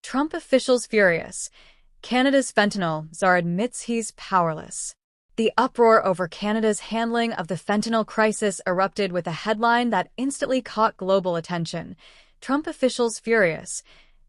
Trump officials furious. Canada's fentanyl czar admits he's powerless. The uproar over Canada's handling of the fentanyl crisis erupted with a headline that instantly caught global attention. Trump officials furious.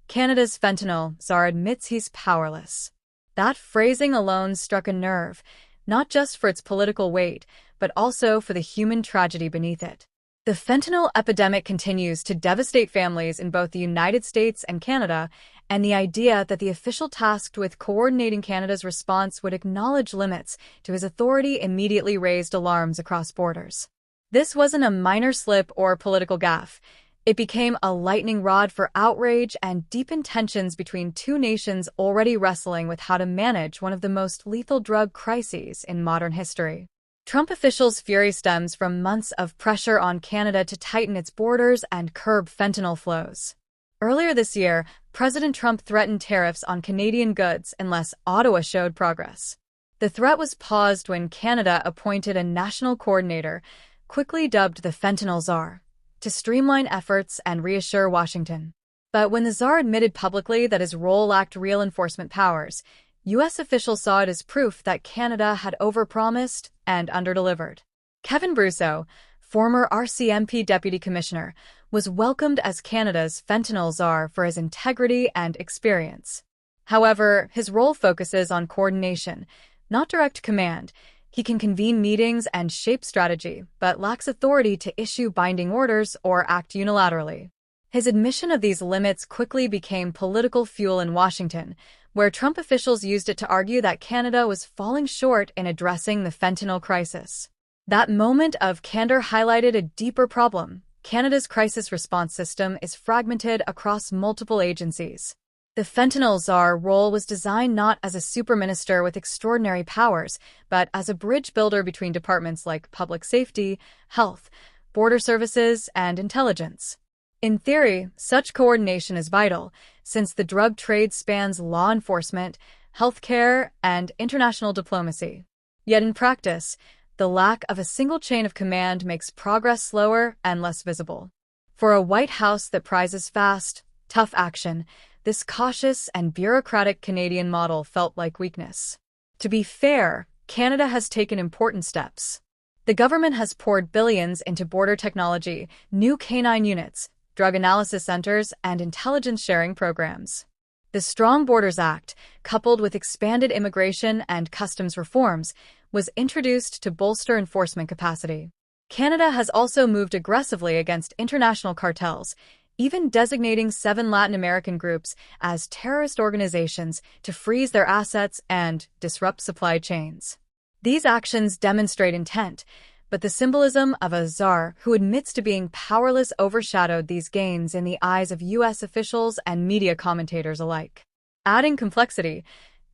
Canada's fentanyl czar admits he's powerless. That phrasing alone struck a nerve, not just for its political weight, but also for the human tragedy beneath it. The fentanyl epidemic continues to devastate families in both the United States and Canada, and the idea that the official tasked with coordinating Canada's response would acknowledge limits to his authority immediately raised alarms across borders. This wasn't a minor slip or political gaffe. It became a lightning rod for outrage and deepened tensions between two nations already wrestling with how to manage one of the most lethal drug crises in modern history. Trump officials' fury stems from months of pressure on Canada to tighten its borders and curb fentanyl flows. Earlier this year, President Trump threatened tariffs on Canadian goods unless Ottawa showed progress. The threat was paused when Canada appointed a national coordinator, quickly dubbed the Fentanyl Czar, to streamline efforts and reassure Washington. But when the czar admitted publicly that his role lacked real enforcement powers, U.S. officials saw it as proof that Canada had overpromised and underdelivered. Kevin Brusso, former RCMP deputy commissioner, was welcomed as Canada's fentanyl czar for his integrity and experience. However, his role focuses on coordination, not direct command. He can convene meetings and shape strategy, but lacks authority to issue binding orders or act unilaterally. His admission of these limits quickly became political fuel in Washington, where Trump officials used it to argue that Canada was falling short in addressing the fentanyl crisis. That moment of candor highlighted a deeper problem. Canada's crisis response system is fragmented across multiple agencies. The fentanyl czar role was designed not as a superminister with extraordinary powers, but as a bridge builder between departments like public safety, health, border services, and intelligence. In theory, such coordination is vital, since the drug trade spans law enforcement, healthcare, and international diplomacy. Yet in practice, the lack of a single chain of command makes progress slower and less visible. For a White House that prizes fast, tough action, this cautious and bureaucratic Canadian model felt like weakness. To be fair, Canada has taken important steps. The government has poured billions into border technology, new canine units, drug analysis centers, and intelligence sharing programs. The Strong Borders Act, coupled with expanded immigration and customs reforms, was introduced to bolster enforcement capacity. Canada has also moved aggressively against international cartels, even designating 7 Latin American groups as terrorist organizations to freeze their assets and disrupt supply chains. These actions demonstrate intent, but the symbolism of a czar who admits to being powerless overshadowed these gains in the eyes of U.S. officials and media commentators alike. Adding complexity,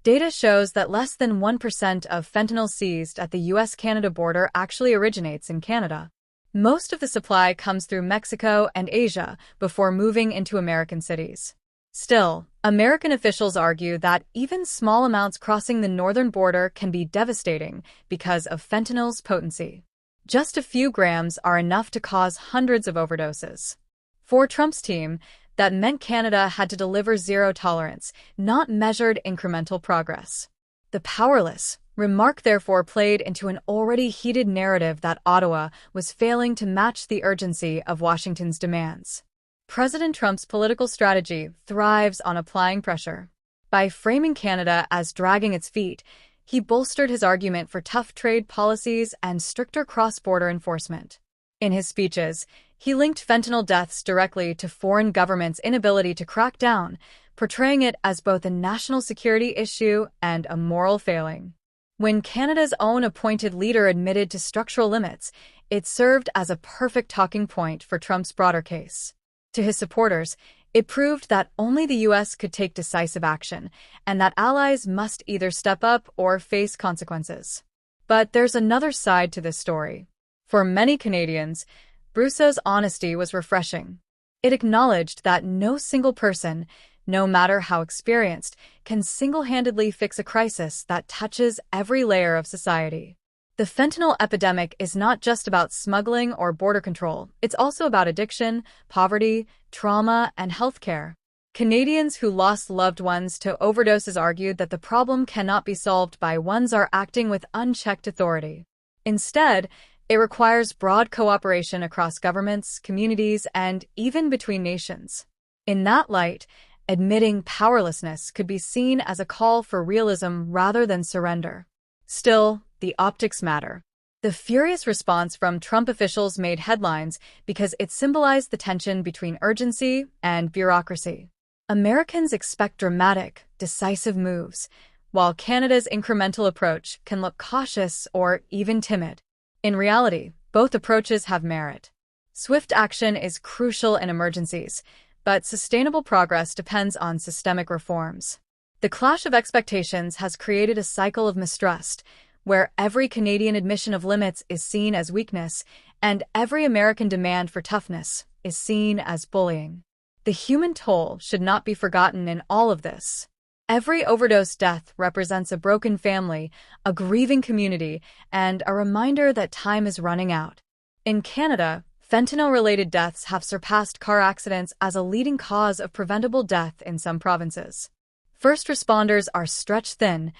data shows that less than 1% of fentanyl seized at the U.S.-Canada border actually originates in Canada. Most of the supply comes through Mexico and Asia before moving into American cities. Still, American officials argue that even small amounts crossing the northern border can be devastating because of fentanyl's potency. Just a few grams are enough to cause hundreds of overdoses. For Trump's team, that meant Canada had to deliver zero tolerance, not measured incremental progress. The powerless remark therefore played into an already heated narrative that Ottawa was failing to match the urgency of Washington's demands. President Trump's political strategy thrives on applying pressure. By framing Canada as dragging its feet, he bolstered his argument for tough trade policies and stricter cross-border enforcement. In his speeches, he linked fentanyl deaths directly to foreign governments' inability to crack down, portraying it as both a national security issue and a moral failing. When Canada's own appointed leader admitted to structural limits, it served as a perfect talking point for Trump's broader case. To his supporters, it proved that only the U.S. could take decisive action, and that allies must either step up or face consequences. But there's another side to this story. For many Canadians, Brusso's honesty was refreshing. It acknowledged that no single person, no matter how experienced, can single-handedly fix a crisis that touches every layer of society. The fentanyl epidemic is not just about smuggling or border control, it's also about addiction, poverty, trauma, and healthcare. Canadians who lost loved ones to overdoses argued that the problem cannot be solved by one czar acting with unchecked authority. Instead, it requires broad cooperation across governments, communities, and even between nations. In that light, admitting powerlessness could be seen as a call for realism rather than surrender. Still, the optics matter. The furious response from Trump officials made headlines because it symbolized the tension between urgency and bureaucracy. Americans expect dramatic, decisive moves, while Canada's incremental approach can look cautious or even timid. In reality, both approaches have merit. Swift action is crucial in emergencies, but sustainable progress depends on systemic reforms. The clash of expectations has created a cycle of mistrust, where every Canadian admission of limits is seen as weakness, and every American demand for toughness is seen as bullying. The human toll should not be forgotten in all of this. Every overdose death represents a broken family, a grieving community, and a reminder that time is running out. In Canada, fentanyl-related deaths have surpassed car accidents as a leading cause of preventable death in some provinces. First responders are stretched thin,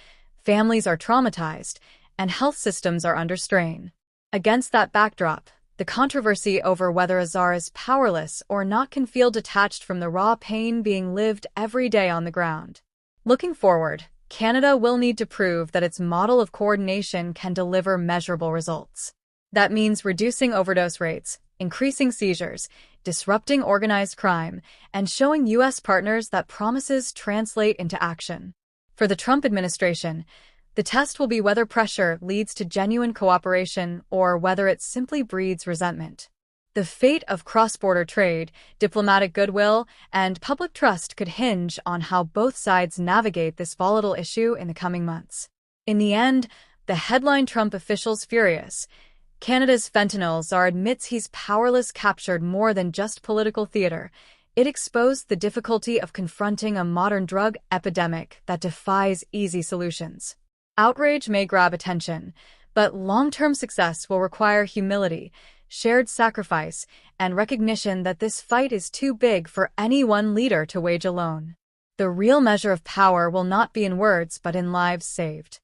families are traumatized, and health systems are under strain. Against that backdrop, the controversy over whether a czar is powerless or not can feel detached from the raw pain being lived every day on the ground. Looking forward, Canada will need to prove that its model of coordination can deliver measurable results. That means reducing overdose rates, increasing seizures, disrupting organized crime, and showing U.S. partners that promises translate into action. For the Trump administration, the test will be whether pressure leads to genuine cooperation or whether it simply breeds resentment. The fate of cross-border trade, diplomatic goodwill, and public trust could hinge on how both sides navigate this volatile issue in the coming months. In the end, the headline Trump officials furious. Canada's fentanyl czar admits he's powerless captured more than just political theater. It exposed the difficulty of confronting a modern drug epidemic that defies easy solutions. Outrage may grab attention, but long-term success will require humility, shared sacrifice, and recognition that this fight is too big for any one leader to wage alone. The real measure of power will not be in words but in lives saved.